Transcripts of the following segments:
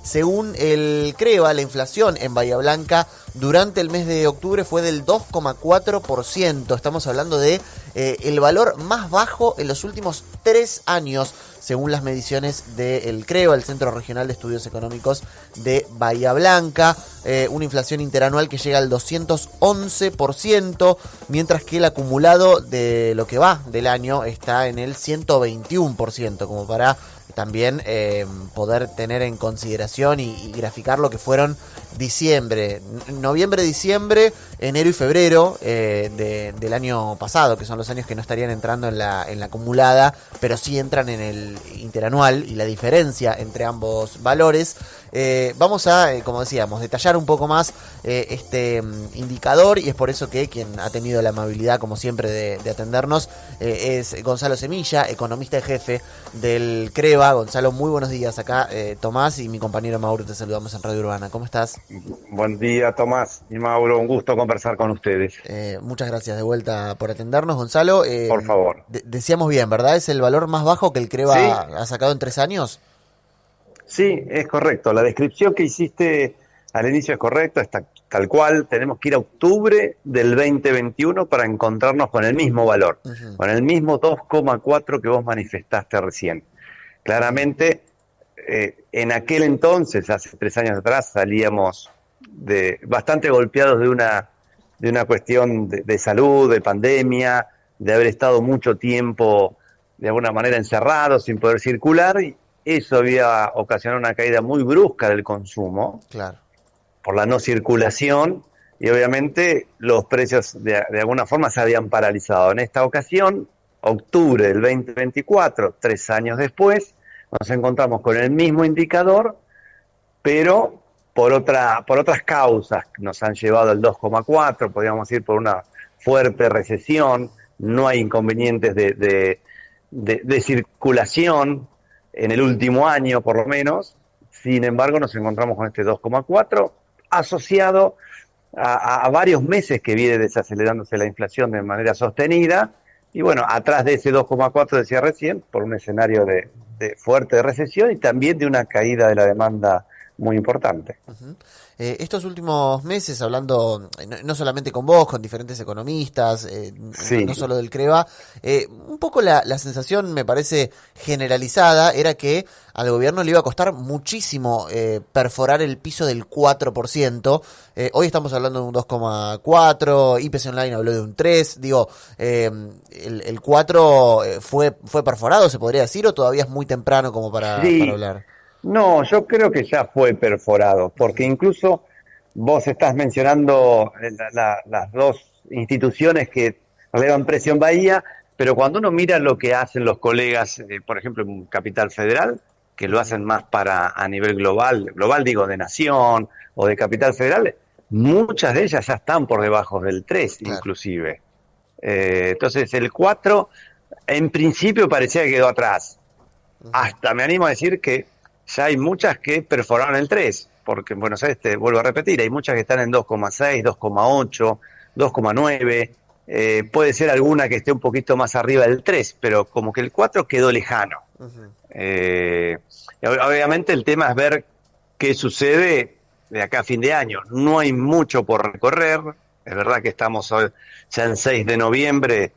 Según el CREVA, la inflación en Bahía Blanca durante el mes de octubre fue del 2,4%. Estamos hablando de el valor más bajo en los últimos 3 años, según las mediciones del CREVA, el Centro Regional de Estudios Económicos de Bahía Blanca. Una inflación interanual que llega al 211%, mientras que el acumulado de lo que va del año está en el 121%, como para también poder tener en consideración y graficar lo que fueron noviembre, diciembre, enero y febrero del año pasado, que son los años que no estarían entrando en la acumulada, pero sí entran en el interanual, y la diferencia entre ambos valores. Vamos a, como decíamos, detallar un poco más este indicador, y es por eso que quien ha tenido la amabilidad, como siempre, de atendernos es Gonzalo Semilla, economista en jefe del CREVA. Gonzalo, muy buenos días. Acá Tomás y mi compañero Mauro te saludamos en Radio Urbana. ¿Cómo estás? Buen día, Tomás y Mauro, un gusto conversar con ustedes. Muchas gracias de vuelta por atendernos, Gonzalo. Por favor. Decíamos bien, ¿verdad? ¿Es el valor más bajo que el CREVA ¿Sí? ha sacado en 3 años? Sí, es correcto. La descripción que hiciste al inicio es correcta, está tal cual. Tenemos que ir a octubre del 2021 para encontrarnos con el mismo valor, con el mismo 2,4 que vos manifestaste recién. Claramente, en aquel entonces, hace 3 años atrás, salíamos bastante golpeados de una cuestión de salud, de pandemia, de haber estado mucho tiempo de alguna manera encerrados, sin poder circular, y eso había ocasionado una caída muy brusca del consumo, Claro. por la no circulación, y obviamente los precios de alguna forma se habían paralizado. En esta ocasión, octubre del 2024, 3 años después, nos encontramos con el mismo indicador, pero por otras causas que nos han llevado al 2,4, podríamos decir por una fuerte recesión. No hay inconvenientes de circulación en el último año, por lo menos. Sin embargo, nos encontramos con este 2,4 asociado a varios meses que viene desacelerándose la inflación de manera sostenida. Y bueno, atrás de ese 2,4 decía recién, por un escenario de fuerte recesión y también de una caída de la demanda muy importante. Estos últimos meses, hablando no solamente con vos, con diferentes economistas, Sí. no solo del CREVA, un poco la sensación, me parece generalizada, era que al gobierno le iba a costar muchísimo perforar el piso del 4%. Hoy estamos hablando de un 2,4, IPC Online habló de un 3. Digo, el 4 fue perforado, se podría decir, o todavía es muy temprano como para hablar. No, yo creo que ya fue perforado, porque incluso vos estás mencionando las dos instituciones que elevan precio en Bahía, pero cuando uno mira lo que hacen los colegas, por ejemplo, en Capital Federal, que lo hacen más a nivel global digo, de Nación o de Capital Federal, muchas de ellas ya están por debajo del 3, claro, inclusive. Entonces el 4 en principio parecía que quedó atrás. Hasta me animo a decir que ya hay muchas que perforaron el 3, porque en Buenos Aires, te vuelvo a repetir, hay muchas que están en 2,6, 2,8, 2,9, puede ser alguna que esté un poquito más arriba del 3, pero como que el 4 quedó lejano. Obviamente el tema es ver qué sucede de acá a fin de año. No hay mucho por recorrer, es verdad que estamos hoy ya en 6 de noviembre,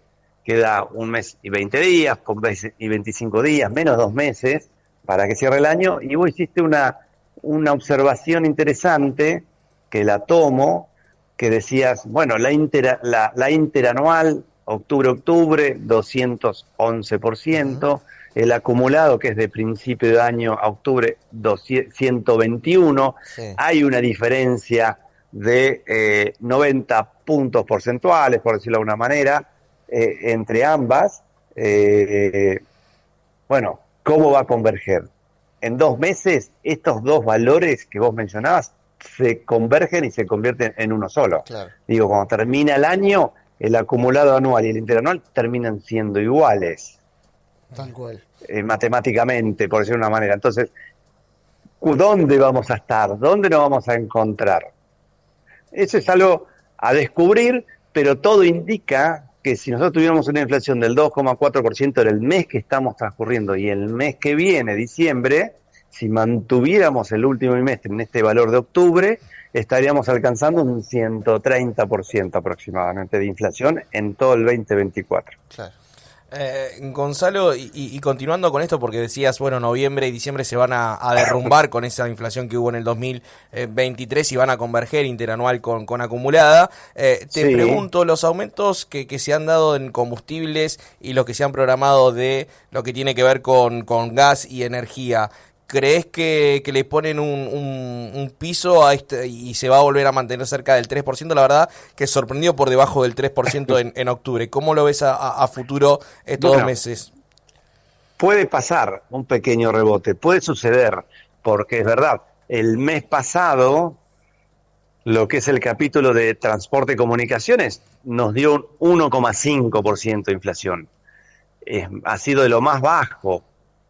queda 1 mes y 20 días, con 20 y 25 días, menos 2 meses, para que cierre el año, y vos hiciste una observación interesante, que la tomo, que decías, bueno, la interanual, octubre-octubre, 211%, el acumulado, que es de principio de año a octubre, 121%, sí. Hay una diferencia de 90 puntos porcentuales, por decirlo de alguna manera, entre ambas. Bueno, ¿cómo va a converger? En 2 meses, estos dos valores que vos mencionabas se convergen y se convierten en uno solo. Claro. Digo, cuando termina el año, el acumulado anual y el interanual terminan siendo iguales. Tal cual. Matemáticamente, por decirlo de una manera. Entonces, ¿dónde vamos a estar? ¿Dónde nos vamos a encontrar? Eso es algo a descubrir, pero todo indica que si nosotros tuviéramos una inflación del 2,4% en el mes que estamos transcurriendo y el mes que viene, diciembre, si mantuviéramos el último trimestre en este valor de octubre, estaríamos alcanzando un 130% aproximadamente de inflación en todo el 2024. Claro. Gonzalo, y continuando con esto, porque decías, bueno, noviembre y diciembre se van a derrumbar con esa inflación que hubo en el 2023 y van a converger interanual con acumulada. Te pregunto, los aumentos que se han dado en combustibles y los que se han programado de lo que tiene que ver con gas y energía, ¿crees que le ponen un piso a y se va a volver a mantener cerca del 3%? La verdad que sorprendió por debajo del 3% en octubre. ¿Cómo lo ves a futuro estos 2 meses? Puede pasar un pequeño rebote, puede suceder, porque es verdad, el mes pasado, lo que es el capítulo de transporte y comunicaciones, nos dio un 1,5% de inflación. Ha sido de lo más bajo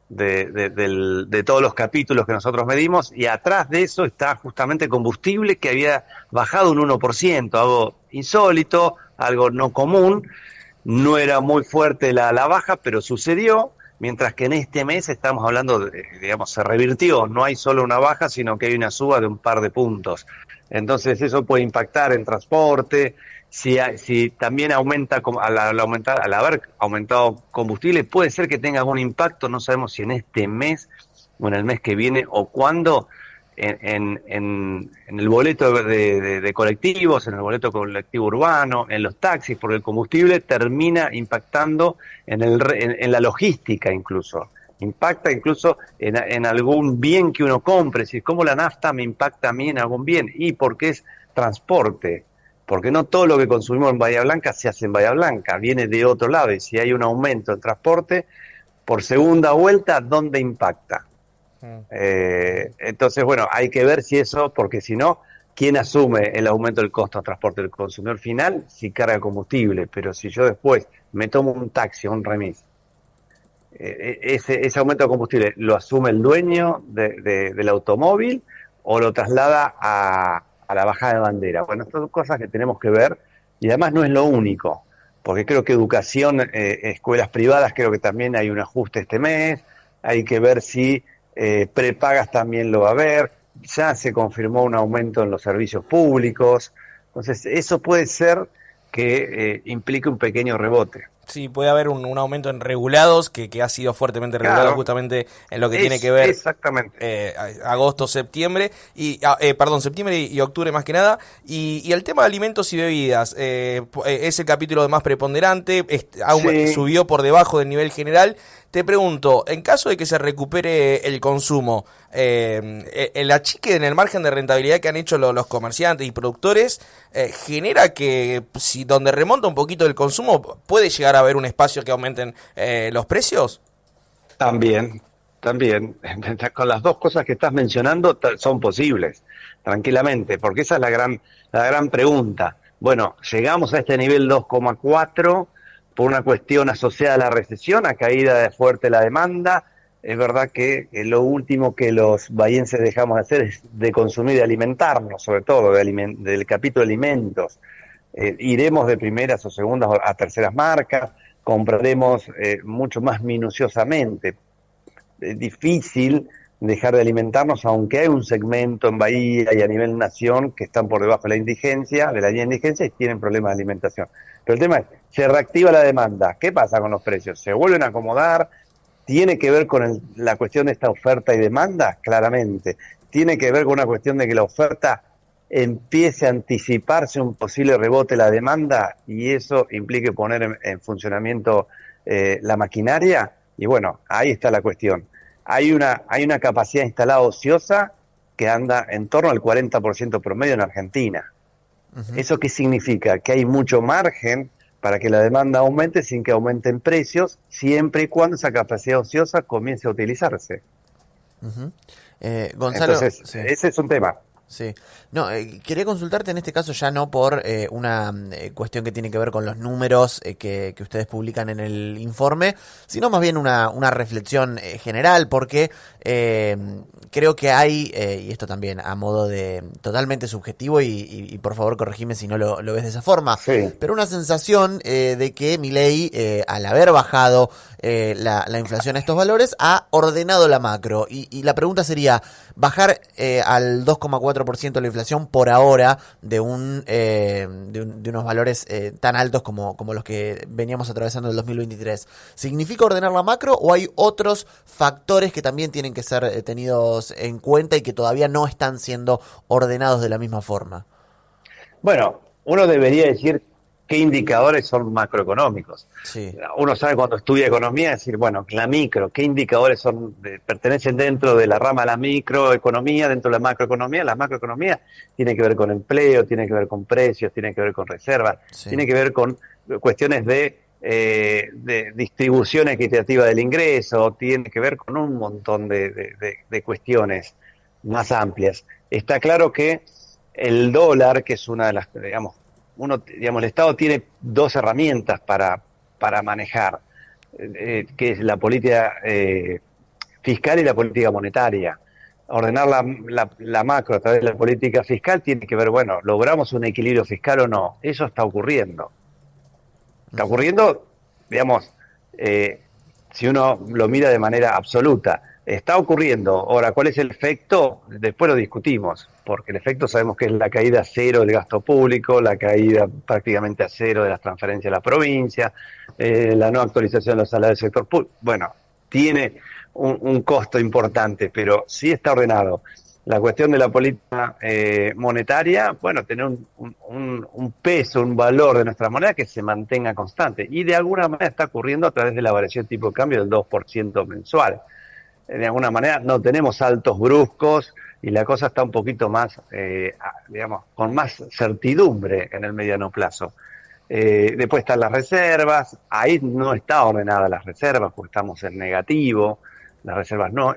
de todos los capítulos que nosotros medimos, y atrás de eso está justamente combustible, que había bajado un 1%, algo insólito, algo no común. No era muy fuerte la baja, pero sucedió, mientras que en este mes estamos hablando digamos, se revirtió, no hay solo una baja, sino que hay una suba de un par de puntos. Entonces eso puede impactar en transporte. Si también aumenta, al haber aumentado combustible, puede ser que tenga algún impacto, no sabemos si en este mes o en el mes que viene o cuándo, en el boleto de colectivos, en el boleto colectivo urbano, en los taxis, porque el combustible termina impactando en la logística incluso. Impacta incluso en algún bien que uno compre, si como la nafta me impacta a mí en algún bien, y porque es transporte. Porque no todo lo que consumimos en Bahía Blanca se hace en Bahía Blanca, viene de otro lado, y si hay un aumento en transporte, por segunda vuelta, ¿dónde impacta? Entonces, bueno, hay que ver si eso, porque si no, ¿quién asume el aumento del costo de transporte? El consumidor final, si carga combustible, pero si yo después me tomo un taxi o un remis, ese aumento de combustible, ¿lo asume el dueño del automóvil o lo traslada a la bajada de bandera? Bueno, estas son cosas que tenemos que ver, y además no es lo único, porque creo que educación, escuelas privadas, creo que también hay un ajuste este mes, hay que ver si prepagas también lo va a haber, ya se confirmó un aumento en los servicios públicos, entonces eso puede ser que implique un pequeño rebote. Sí, puede haber un aumento en regulados, que ha sido fuertemente regulado, claro, justamente en lo que tiene que ver agosto, septiembre, septiembre y octubre más que nada, y el tema de alimentos y bebidas, es el capítulo más preponderante, subió por debajo del nivel general. Te pregunto, en caso de que se recupere el consumo, el achique en el margen de rentabilidad que han hecho los comerciantes y productores, genera que, si donde remonta un poquito el consumo, ¿puede llegar a haber un espacio que aumenten los precios? También. Con las dos cosas que estás mencionando son posibles, tranquilamente, porque esa es la gran pregunta. Bueno, llegamos a este nivel 2,4 por una cuestión asociada a la recesión, a caída fuerte la demanda. Es verdad que lo último que los bahienses dejamos de hacer es de consumir y de alimentarnos, sobre todo del capítulo de alimentos. Iremos de primeras o segundas a terceras marcas, compraremos mucho más minuciosamente. Es difícil dejar de alimentarnos, aunque hay un segmento en Bahía y a nivel nación que están por debajo de la indigencia, de la línea de indigencia, y tienen problemas de alimentación. Pero el tema es, se reactiva la demanda. ¿Qué pasa con los precios? ¿Se vuelven a acomodar? ¿Tiene que ver con la cuestión de esta oferta y demanda? Claramente. ¿Tiene que ver con una cuestión de que la oferta empiece a anticiparse un posible rebote de la demanda y eso implique poner en funcionamiento la maquinaria? Y bueno, ahí está la cuestión. Hay una capacidad instalada ociosa que anda en torno al 40% promedio en Argentina. Uh-huh. ¿Eso qué significa? Que hay mucho margen para que la demanda aumente sin que aumenten precios, siempre y cuando esa capacidad ociosa comience a utilizarse. Uh-huh. Gonzalo, entonces, ese es un tema. Sí. No, quería consultarte en este caso ya no por una cuestión que tiene que ver con los números que ustedes publican en el informe, sino más bien una reflexión general, porque creo que hay, y esto también a modo de totalmente subjetivo, y por favor corregime si no lo ves de esa forma, Sí. pero una sensación de que Milei, al haber bajado la inflación a estos valores, ha ordenado la macro. Y la pregunta sería, bajar al 2,4% la inflación por ahora de de unos valores tan altos como los que veníamos atravesando en el 2023, ¿significa ordenar la macro o hay otros factores que también tienen que ser tenidos en cuenta y que todavía no están siendo ordenados de la misma forma? Bueno, uno debería decir qué indicadores son macroeconómicos. Sí. Uno sabe cuando estudia economía decir, bueno, la micro, qué indicadores pertenecen dentro de la rama de la microeconomía, dentro de la macroeconomía. La macroeconomía tiene que ver con empleo, tiene que ver con precios, tiene que ver con reservas, Sí. tiene que ver con cuestiones de distribución equitativa del ingreso, tiene que ver con un montón de cuestiones más amplias. Está claro que el dólar, que es una de las, digamos, el Estado tiene dos herramientas para manejar, que es la política fiscal y la política monetaria. Ordenar la macro a través de la política fiscal tiene que ver, bueno, ¿logramos un equilibrio fiscal o no? Eso está ocurriendo. Está ocurriendo, digamos, si uno lo mira de manera absoluta. Está ocurriendo. Ahora, ¿cuál es el efecto? Después lo discutimos, porque el efecto sabemos que es la caída a cero del gasto público, la caída prácticamente a cero de las transferencias a la provincia, la no actualización de los salarios del sector público. Bueno, tiene un costo importante, pero sí está ordenado. La cuestión de la política monetaria, bueno, tener un peso, un valor de nuestra moneda que se mantenga constante. Y de alguna manera está ocurriendo a través de la variación de tipo de cambio del 2% mensual. De alguna manera no tenemos saltos bruscos y la cosa está un poquito más, digamos, con más certidumbre en el mediano plazo. Después están las reservas, ahí no está ordenada las reservas porque estamos en negativo, las reservas no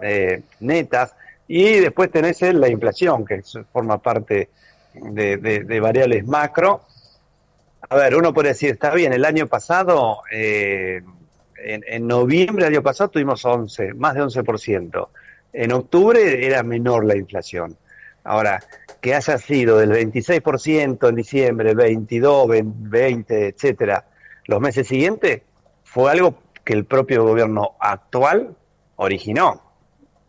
netas, y después tenés la inflación, que forma parte de variables macro. A ver, uno puede decir, está bien, el año pasado... En noviembre del año pasado tuvimos más de 11%. En octubre era menor la inflación. Ahora, que haya sido del 26% en diciembre, 22, 20, etcétera, los meses siguientes, fue algo que el propio gobierno actual originó,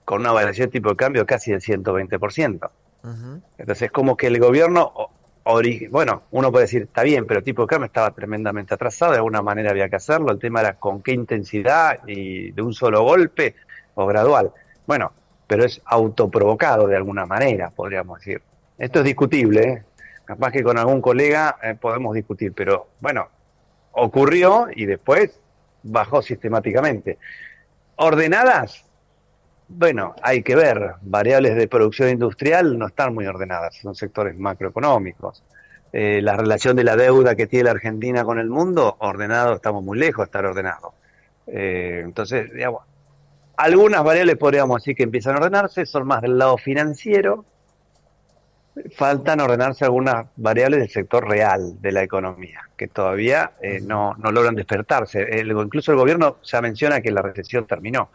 con una variación de tipo de cambio casi del 120%. Uh-huh. Entonces, como que el gobierno... Bueno, uno puede decir, está bien, pero el tipo de cambio estaba tremendamente atrasado, de alguna manera había que hacerlo, el tema era con qué intensidad y de un solo golpe o gradual. Bueno, pero es autoprovocado de alguna manera, podríamos decir. Esto es discutible, ¿eh? Capaz que con algún colega podemos discutir, pero bueno, ocurrió y después bajó sistemáticamente. ¿Ordenadas? Bueno, hay que ver, variables de producción industrial no están muy ordenadas, son sectores macroeconómicos. La relación de la deuda que tiene la Argentina con el mundo, ordenado, estamos muy lejos de estar ordenado. Entonces, digamos, algunas variables podríamos decir que empiezan a ordenarse, son más del lado financiero, faltan ordenarse algunas variables del sector real de la economía, que todavía no logran despertarse. Incluso el gobierno ya menciona que la recesión terminó.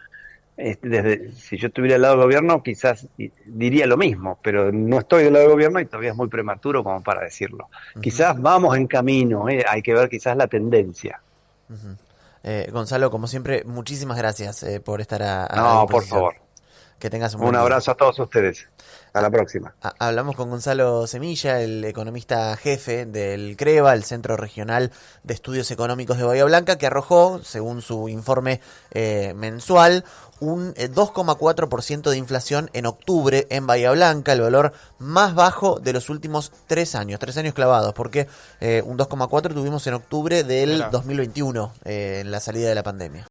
Si yo estuviera al lado del gobierno quizás diría lo mismo, pero no estoy del lado del gobierno y todavía es muy prematuro como para decirlo. Uh-huh. Quizás vamos en camino, hay que ver quizás la tendencia. Uh-huh. Gonzalo, como siempre, muchísimas gracias por estar No, por favor. Que tengas un abrazo a todos ustedes. Hasta la próxima. Hablamos con Gonzalo Semilla, el economista jefe del CREVA, el Centro Regional de Estudios Económicos de Bahía Blanca, que arrojó, según su informe mensual, un 2,4% de inflación en octubre en Bahía Blanca, el valor más bajo de los últimos 3 años clavados, porque un 2,4 tuvimos en octubre del 2021, en la salida de la pandemia.